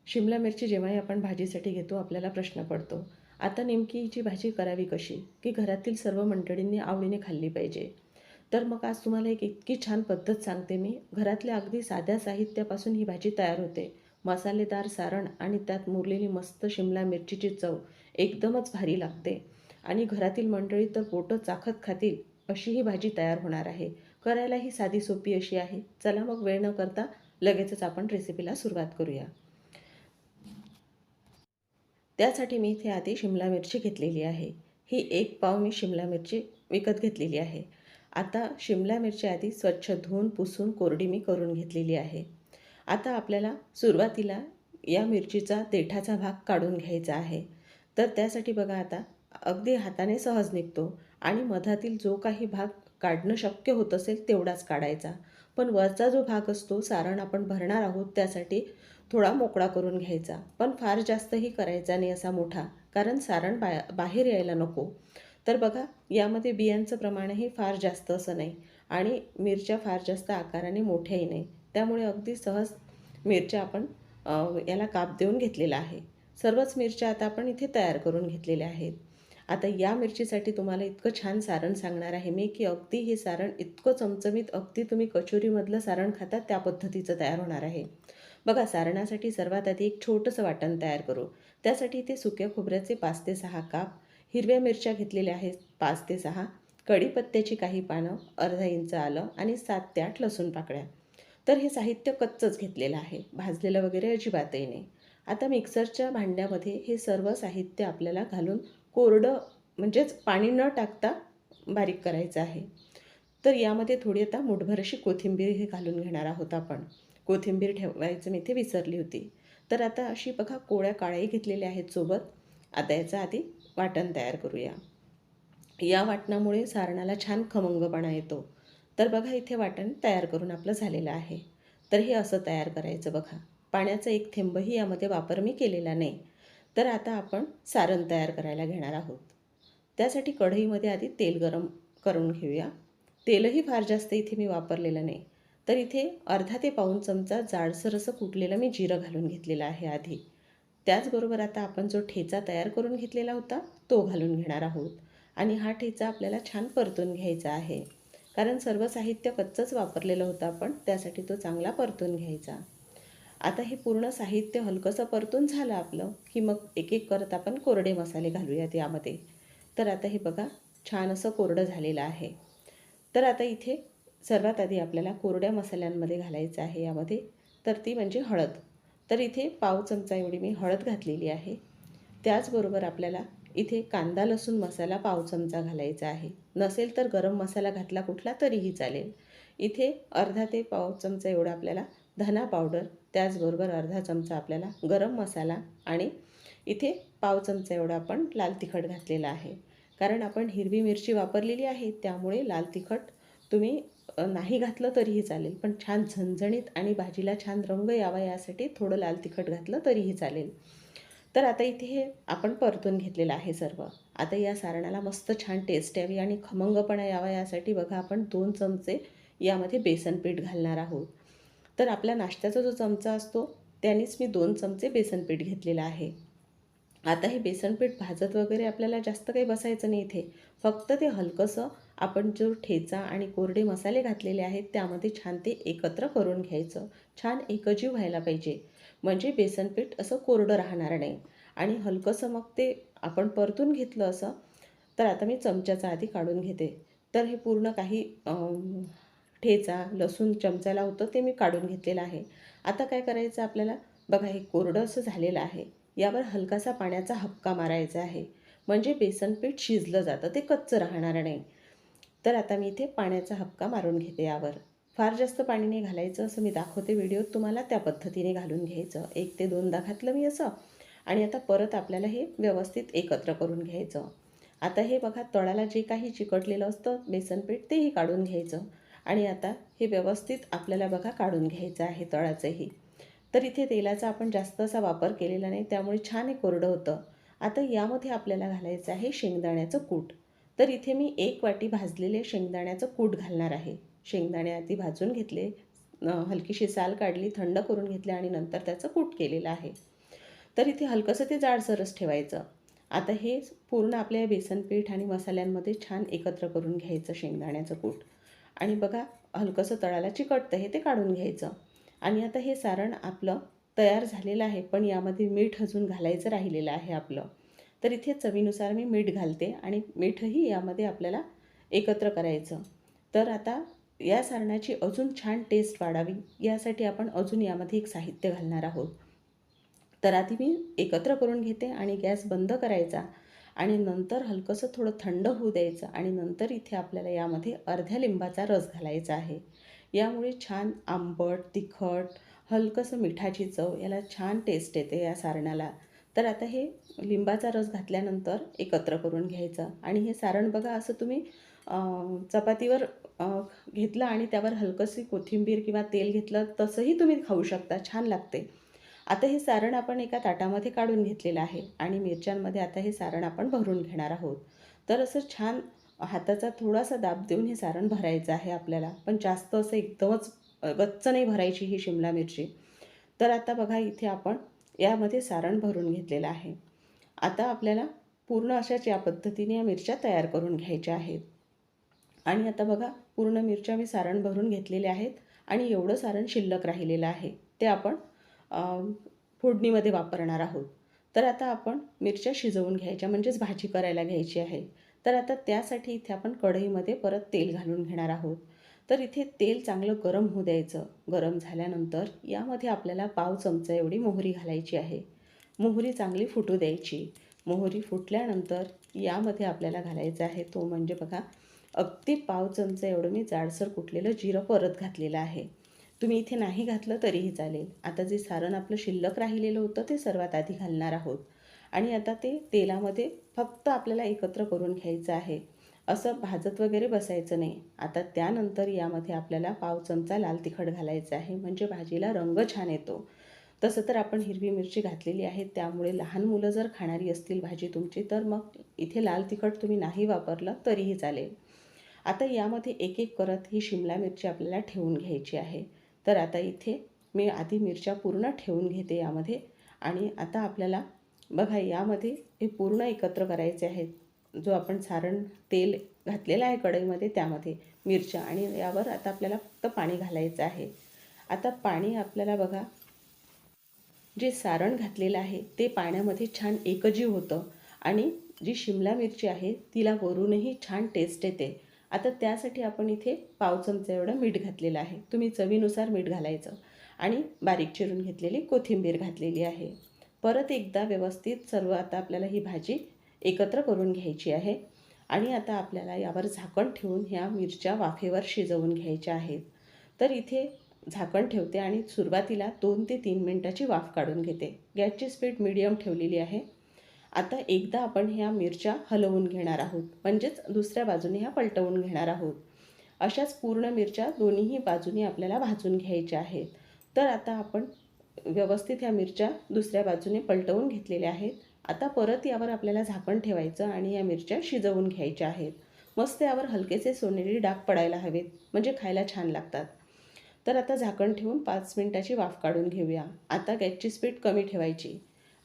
शिमला मिरची जेव्हाही आपण भाजीसाठी घेतो आपल्याला प्रश्न पडतो, आता नेमकी हिची भाजी करावी कशी, की घरातील सर्व मंडळींनी आवडीने खाल्ली पाहिजे. तर मग आज तुम्हाला एक इतकी छान पद्धत सांगते मी. घरातल्या अगदी साध्या साहित्यापासून ही भाजी तयार होते. मसालेदार सारण आणि त्यात मुरलेली मस्त शिमला मिरचीची चव एकदमच भारी लागते. आणि घरातील मंडळी तर पोटं चाखत खातील अशी ही भाजी तयार होणार आहे. करायलाही साधी सोपी अशी आहे. चला मग वेळ न करता लगेचच आपण रेसिपीला सुरुवात करूया. त्यासाठी मी इथे आधी शिमला मिरची घेतलेली आहे. ही 1 पाव मी शिमला मिरची विकत घेतलेली आहे. आता शिमला मिरची आधी स्वच्छ धुवून पुसून कोरडी मी करून घेतलेली आहे. आता आपल्याला सुरुवातीला या मिरचीचा देठाचा भाग काढून घ्यायचा आहे. तर त्यासाठी बघा आता अगदी हाताने सहज निघतो आणि मधातील जो काही भाग काढणं शक्य होत असेल तेवढाच काढायचा. पण वरचा जो भाग असतो सारण आपण भरणार आहोत त्यासाठी थोडा मोकळा करून घ्यायचा, पण फार जास्तही करायचा नाही असा मोठा, कारण सारण बाहेर यायला नको. तर बघा यामध्ये बियांचं प्रमाणही फार जास्त असं नाही आणि मिरच्या फार जास्त आकाराने मोठ्याही नाही. त्यामुळे अगदी सहज मिरच्या आपण याला काप देऊन घेतलेला आहे. सर्वच मिरच्या आता आपण इथे तयार करून घेतलेल्या आहेत. आता या मिरचीसाठी तुम्हाला इतकं छान सारण सांगणार आहे मी, की अगदी हे सारण इतकं चमचमीत, अगदी तुम्ही कचोरीमधलं सारण खाता त्या पद्धतीचं तयार होणार आहे. बघा सारणासाठी सर्वात आधी एक छोटंसं वाटण तयार करू. त्यासाठी इथे सुक्या खोबऱ्याचे 5 ते 6 काप, हिरव्या मिरच्या घेतलेल्या आहेत 5 ते 6, कढीपत्त्याची काही पानं, अर्धा इंच आलं आणि 7 ते 8 लसूण पाकळ्या. तर हे साहित्य कच्चंच घेतलेलं आहे, भाजलेलं वगैरे अजिबातही नाही. आता मिक्सरच्या भांड्यामध्ये हे सर्व साहित्य आपल्याला घालून कोरडं म्हणजेच पाणी न टाकता बारीक करायचं आहे. तर यामध्ये थोडी आता मुठभर अशी कोथिंबीर हे घालून घेणार आहोत आपण. कोथिंबीर ठेवायचं मी इथे विसरली होती. तर आता अशी बघा कोळ्या काळ्याही घेतलेल्या आहेत सोबत. आता याचं आधी वाटण तयार करूया. या वाटणामुळे सारणाला छान खमंगपणा येतो. तर बघा इथे वाटण तयार करून आपलं झालेलं आहे. तर हे असं तयार करायचं बघा. पाण्याचा एक थेंबही यामध्ये वापर मी केलेला नाही. तर आता आपण सारण तयार करायला घेणार आहोत. त्यासाठी कढईमध्ये आधी तेल गरम करून घेऊया. तेलही फार जास्त इथे मी वापरलेलं नाही. तर इथे अर्धा ते पाऊण चमचा जाडसर असं कुटलेलं मी जिरं घालून घेतलेलं आहे आधी. त्याचबरोबर आता आपण जो ठेचा तयार करून घेतलेला होता तो घालून घेणार आहोत आणि हा ठेचा आपल्याला छान परतून घ्यायचा आहे. कारण सर्व साहित्य कच्चंच वापरलेलं होतं आपण, त्यासाठी तो चांगला परतून घ्यायचा. आता हे पूर्ण साहित्य हलकंसं परतून झालं आपलं, की मग एक एक करत आपण कोरडे मसाले घालूयात यामध्ये. तर आता हे बघा छान असं कोरडं झालेलं आहे. तर आता इथे सर्वात आधी आपल्याला कोरड्या मसाल्यांमध्ये घालायचं आहे यामध्ये, तर ती म्हणजे हळद. तर इथे पाव चमचा एवढी मी हळद घातलेली आहे. त्याचबरोबर आपल्याला इथे कांदा लसूण मसाला पाव चमचा घालायचा आहे. नसेल तर गरम मसाला घातला कुठला तरीही चालेल. इथे अर्धा ते पाव चमचा एवढा आपल्याला धना पावडर, त्याचबरोबर अर्धा चमचा आपल्याला गरम मसाला आणि इथे पाव चमचा एवढा आपण लाल तिखट घातलेला आहे. कारण आपण हिरवी मिरची वापरलेली आहे त्यामुळे लाल तिखट तुम्ही नाही घातलं तरीही चालेल, पण छान झणझणीत आणि भाजीला छान रंग यावा यासाठी थोडं लाल तिखट घातलं तरीही चालेल. तर आता इथे हे आपण परतून घेतलेलं आहे सर्व. आता या सारणाला मस्त छान टेस्ट यावी आणि खमंगपणा यावा यासाठी बघा आपण 2 चमचे यामध्ये बेसन पीठ घालणार आहोत. तर आपला नाश्त्याचा जो चमचा असतो त्यानेच मी 2 चमचे बेसन पीठ घेतलेलं आहे. आता हे बेसनपीठ भाजत वगैरे आपल्याला जास्त काही बसायचं नाही इथे. फक्त ते हलकंसं आपण जो ठेचा आणि कोरडे मसाले घातलेले आहेत त्यामध्ये छान ते एकत्र करून घ्यायचं. छान एकजीव व्हायला पाहिजे. म्हणजे बेसनपीठ असं कोरडं राहणार नाही. आणि हलकंसं मग ते आपण परतून घेतलं असं. तर आता मी चमच्याचा आधी काढून घेते. तर हे पूर्ण काही ठेचा, लसूण चमच्याला होतं ते मी काढून घेतलेलं आहे. आता काय करायचं आपल्याला, बघा हे कोरडं असं झालेलं आहे. यावर हलकासा पाण्याचा हबका मारायचा आहे. म्हणजे बेसनपीठ शिजलं जातं, ते कच्चं राहणार नाही. तर आता मी इथे पाण्याचा हबका मारून घेते यावर. फार जास्त पाणी नाही घालायचं, असं मी दाखवते व्हिडिओत तुम्हाला, त्या पद्धतीने घालून घ्यायचं. 1 ते 2दा घातलं मी असं. आणि आता परत आपल्याला हे व्यवस्थित एकत्र करून घ्यायचं. आता हे बघा तळाला जे काही चिकटलेलं असतं बेसनपीठ तेही काढून घ्यायचं. आणि आता हे व्यवस्थित आपल्याला बघा काढून घ्यायचं आहे तळाचंही. तर इथे तेलाचा आपण जास्त असा वापर केलेला नाही त्यामुळे छान हे कोरडं होतं. आता यामध्ये आपल्याला घालायचं आहे शेंगदाण्याचं कूट. तर इथे मी 1 वाटी भाजलेले शेंगदाण्याचं कूट घालणार आहे. शेंगदाणे आधी भाजून घेतले, हलकीशी साल काढली, थंड करून घेतले आणि नंतर त्याचं कूट केलेलं आहे. तर इथे हलकंसं ते जाडसरच ठेवायचं. आता हे पूर्ण आपल्या बेसन पीठ आणि मसाल्यांमध्ये छान एकत्र करून घ्यायचं शेंगदाण्याचं कूट. आणि बघा हलकंसं तळाला चिकटतं हे ते काढून घ्यायचं. आणि आता हे सारण आपलं तयार झालेलं आहे, पण यामध्ये मीठ अजून घालायचं राहिलेलं आहे आपलं. तर इथे चवीनुसार मी मीठ घालते आणि मीठही यामध्ये आपल्याला एकत्र करायचं. तर आता या सारणाची अजून छान टेस्ट वाढावी यासाठी आपण अजून यामध्ये एक साहित्य घालणार आहोत. तर आधी मी एकत्र करून घेते आणि गॅस बंद करायचा आणि नंतर हलकंसं थोडं थंड होऊ द्यायचं आणि नंतर इथे आपल्याला यामध्ये अर्ध्या लिंबाचा रस घालायचा आहे. यामुळे छान आंबट, तिखट, हलकंसं मिठाची चव याला छान टेस्ट येते या सारणाला. तर आता हे लिंबाचा रस घातल्यानंतर एकत्र करून घ्यायचं आणि हे सारण बघा असं तुम्ही चपातीवर घेतलं आणि त्यावर हलकंशी कोथिंबीर किंवा तेल घेतलं तसंही तुम्ही खाऊ शकता, छान लागते. आता हे सारण आपण एका ताटामध्ये काढून घेतलेलं आहे आणि मिरच्यांमध्ये आता हे सारण आपण भरून घेणार आहोत. तर असं छान हाताचा थोडासा दाब देऊन हे सारण भरायचं आहे आपल्याला, पण जास्त असं एकदमच गच्च नाही भरायची ही शिमला मिरची. तर आता बघा इथे आपण यामध्ये सारण भरून घेतलेलं आहे. आता आपल्याला पूर्ण अशाच या पद्धतीने या मिरच्या तयार करून घ्यायच्या आहेत. आणि आता बघा पूर्ण मिरच्या मी सारण भरून घेतलेले आहेत आणि एवढं सारण शिल्लक राहिलेलं आहे ते आपण फोडणीमध्ये वापरणार आहोत. तर आता आपण मिरच्या शिजवून घ्यायच्या म्हणजेच भाजी करायला घ्यायची आहे. तर आता त्यासाठी इथे आपण कढईमध्ये परत तेल घालून घेणार आहोत. तर इथे तेल चांगलं गरम होऊ द्यायचं. गरम झाल्यानंतर यामध्ये आपल्याला पाव चमचा एवढी मोहरी घालायची आहे. मोहरी चांगली फुटू द्यायची. मोहरी फुटल्यानंतर यामध्ये आपल्याला घालायचं आहे तो म्हणजे बघा अगदी पाव चमचा एवढं मी जाडसर कुटलेलं जिरं परत घातलेलं आहे. तुम्ही इथे नाही घातलं तरीही चालेल. आता जे सारण आपलं शिल्लक राहिलेलं होतं ते सर्वात आधी घालणार आहोत आणि आता ते तेलामध्ये फक्त आपल्याला एकत्र करून घ्यायचं आहे. असं भाजत वगैरे बसायचं नाही. आता त्यानंतर यामध्ये आपल्याला पाव चमचा लाल तिखट घालायचं आहे म्हणजे भाजीला रंग छान येतो. तसं तर आपण हिरवी मिरची घातलेली आहे त्यामुळे लहान मुलं जर खाणारी असतील भाजी तुमची तर मग इथे लाल तिखट तुम्ही नाही वापरलं तरीही चालेल. आता यामध्ये एक एक करत ही शिमला मिरची आपल्याला ठेवून घ्यायची आहे. तर आता इथे मी आधी मिरच्या पूर्ण ठेवून घेते यामध्ये आणि आता आपल्याला बघा यामध्ये हे पूर्ण एकत्र करायचे आहेत. जो आपण सारण तेल घातलेलं आहे कढईमध्ये त्यामध्ये मिरच्या आणि यावर आता आपल्याला फक्त पाणी घालायचं आहे. आता पाणी आपल्याला बघा जे सारण घातलेलं आहे ते पाण्यामध्ये छान एकजीव होतं आणि जी शिमला मिरची आहे तिला वरूनही छान टेस्ट येते. आता त्यासाठी आपण इथे पाव चमचा एवढं मीठ घातलेलं आहे. तुम्ही चवीनुसार मीठ घालायचं आणि बारीक चिरून घेतलेली कोथिंबीर घातलेली आहे. परत एकदा व्यवस्थित सर्व आता आपल्याला ही भाजी एकत्र करून घ्यायची आहे आणि आता आपल्याला यावर झाकण ठेवून ह्या मिरच्या वाफेवर शिजवून घ्यायच्या आहेत. तर इथे झाकण ठेवते आणि सुरुवातीला 2 ते 3 मिनिटाची वाफ काढून घेते. गॅसची स्पीड मीडियम ठेवलेली आहे. आता एकदा आपण ह्या मिरच्या हलवून घेणार आहोत म्हणजेच दुसऱ्या बाजूने ह्या पलटवून घेणार आहोत. अशाच पूर्ण मिरच्या दोन्हीही बाजूनी आपल्याला भाजून घ्यायच्या आहेत. तर आता आपण व्यवस्थित ह्या मिरच्या दुसऱ्या बाजूने पलटवून घेतलेल्या आहेत. आता परत यावर आपल्याला झाकण ठेवायचं आणि या मिरच्या शिजवून घ्यायच्या आहेत. मस्त यावर हलकेसे सोनेरी डाग पडायला हवेत म्हणजे खायला छान लागतात. तर आता झाकण ठेवून 5 मिनिटाची वाफ काढून घेऊया. आता गॅसची स्पीड कमी ठेवायची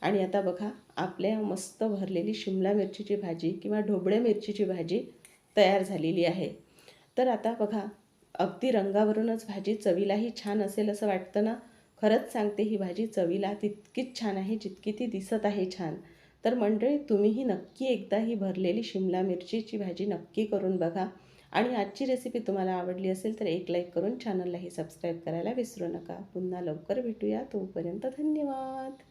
आणि आता बघा आपल्या मस्त भरलेली शिमला मिरचीची भाजी किंवा ढोबळ्या मिरचीची भाजी तयार झालेली आहे. तर आता बघा अगदी रंगावरूनच भाजी चवीलाही छान असेल असं वाटतं ना. खरंच सांगते ही भाजी चवीला तितकीच छान आहे जितकी ती दिसत आहे छान. तर मंडळी तुम्हीही नक्की एकदा ही भरलेली शिमला मिरचीची भाजी नक्की करून बघा आणि आजची रेसिपी तुम्हाला आवडली असेल तर एक लाईक करून चॅनललाही सबस्क्राईब करायला विसरू नका. पुन्हा लवकर भेटूया. तोपर्यंत धन्यवाद.